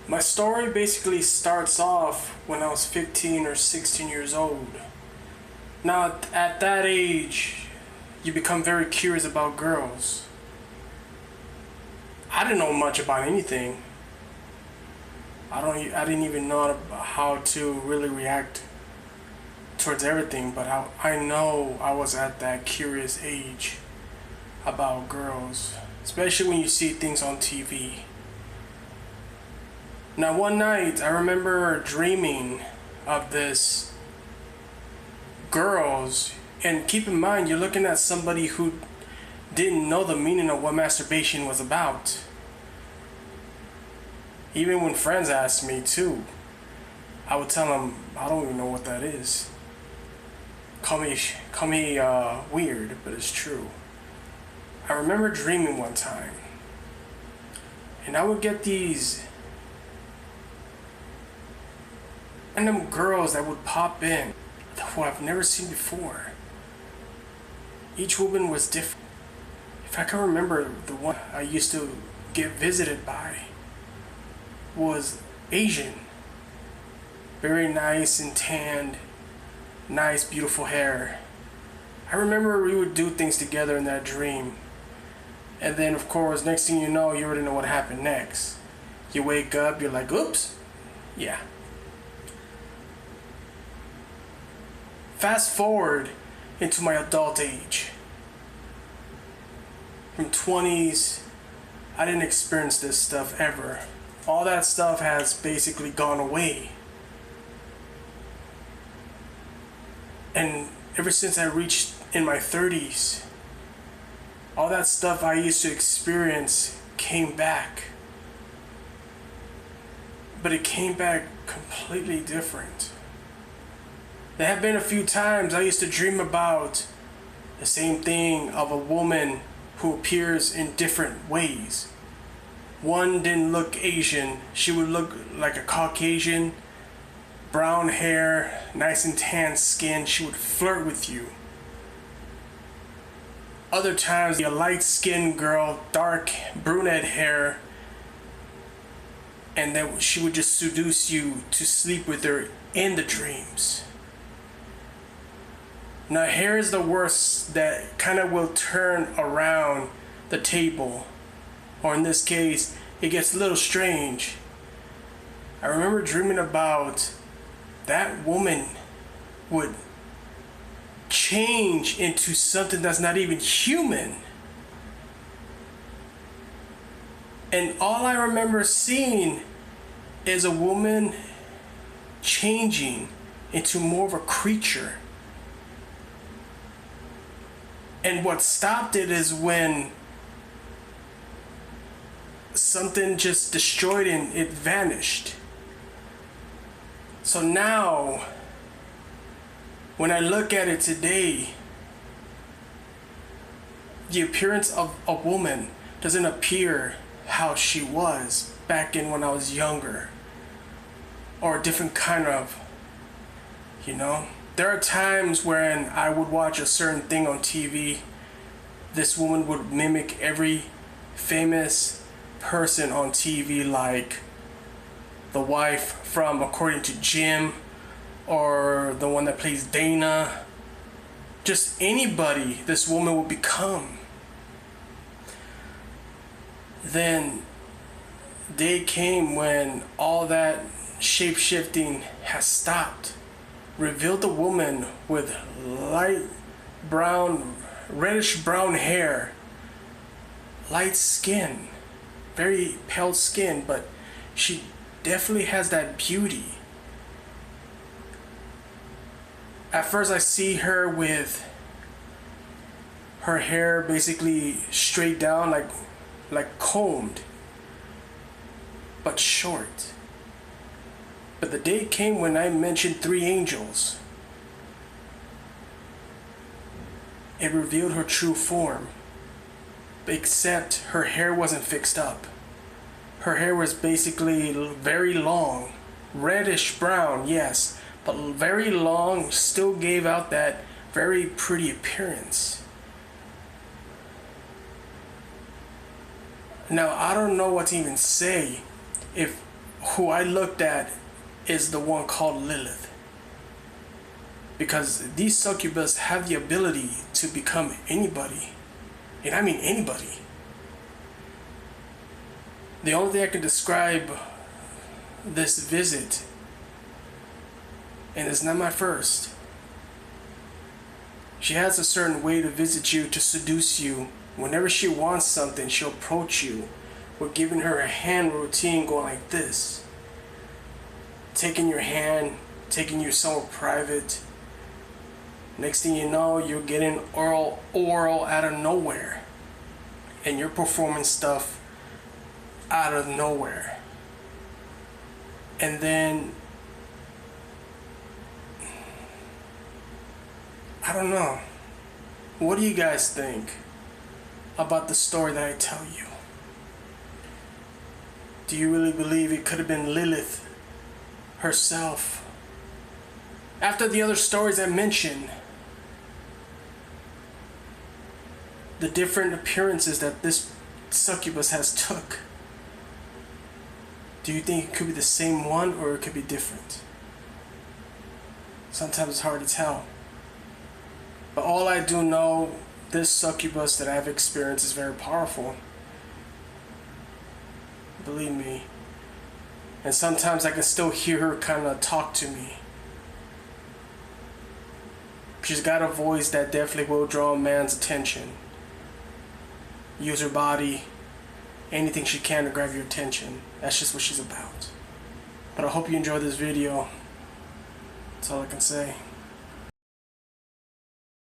My story basically starts off when I was 15 or 16 years old. Now, at that age, you become very curious about girls. I didn't know much about anything. I didn't even know how to really react towards everything, but I know I was at that curious age about girls, especially when you see things on TV. Now, one night, I remember dreaming of this girls, and keep in mind, you're looking at somebody who didn't know the meaning of what masturbation was about. Even when friends asked me too, I would tell them, I don't even know what that is. Call me weird, but it's true. I remember dreaming one time, and I would get these random girls that would pop in who I've never seen before. Each woman was different. If I can remember, the one I used to get visited by was Asian. Very nice and tanned, nice, beautiful hair. I remember we would do things together in that dream. And then, of course, next thing you know, you already know what happened next. You wake up, you're like, oops, yeah. Fast forward into my adult age. From 20s, I didn't experience this stuff ever. All that stuff has basically gone away. And ever since I reached in my 30s, all that stuff I used to experience came back. But it came back completely different. There have been a few times I used to dream about the same thing of a woman who appears in different ways. One didn't look Asian. She would look like a Caucasian, brown hair, nice and tan skin. She would flirt with you. Other times, a light-skinned girl, dark brunette hair, and then she would just seduce you to sleep with her in the dreams. Now, here's the worst that kind of will turn around the table. Or in this case, it gets a little strange. I remember dreaming about that woman would change into something that's not even human. And all I remember seeing is a woman changing into more of a creature. And what stopped it is when something just destroyed and it vanished. So now, when I look at it today, the appearance of a woman doesn't appear how she was back in when I was younger. Or a different kind of, There are times when I would watch a certain thing on TV. This woman would mimic every famous person on TV, like the wife from According to Jim, or the one that plays Dana. Just anybody this woman would become. Then day came when all that shape-shifting has stopped. Revealed a woman with light brown, reddish brown hair, light skin, very pale skin, but she definitely has that beauty. At first I see her with her hair basically straight down, like combed, but short. But the day came when I mentioned 3 angels. It revealed her true form, except her hair wasn't fixed up. Her hair was basically very long, reddish brown, yes, but very long, still gave out that very pretty appearance. Now, I don't know what to even say. If who I looked at is the one called Lilith. Because these succubus have the ability to become anybody. And I mean anybody. The only thing I can describe this visit, and it's not my first, she has a certain way to visit you, to seduce you. Whenever she wants something, she'll approach you with giving her a hand routine going like this. Taking your hand, taking you somewhere private. Next thing you know, you're getting oral out of nowhere. And you're performing stuff out of nowhere. And then, I don't know. What do you guys think about the story that I tell you? Do you really believe it could have been Lilith herself? After the other stories I mentioned, the different appearances that this succubus has took, do you think it could be the same one or it could be different? Sometimes it's hard to tell. But all I do know, this succubus that I've experienced is very powerful. Believe me. And sometimes I can still hear her kind of talk to me. She's got a voice that definitely will draw a man's attention. Use her body, anything she can to grab your attention. That's just what she's about. But I hope you enjoyed this video. That's all I can say.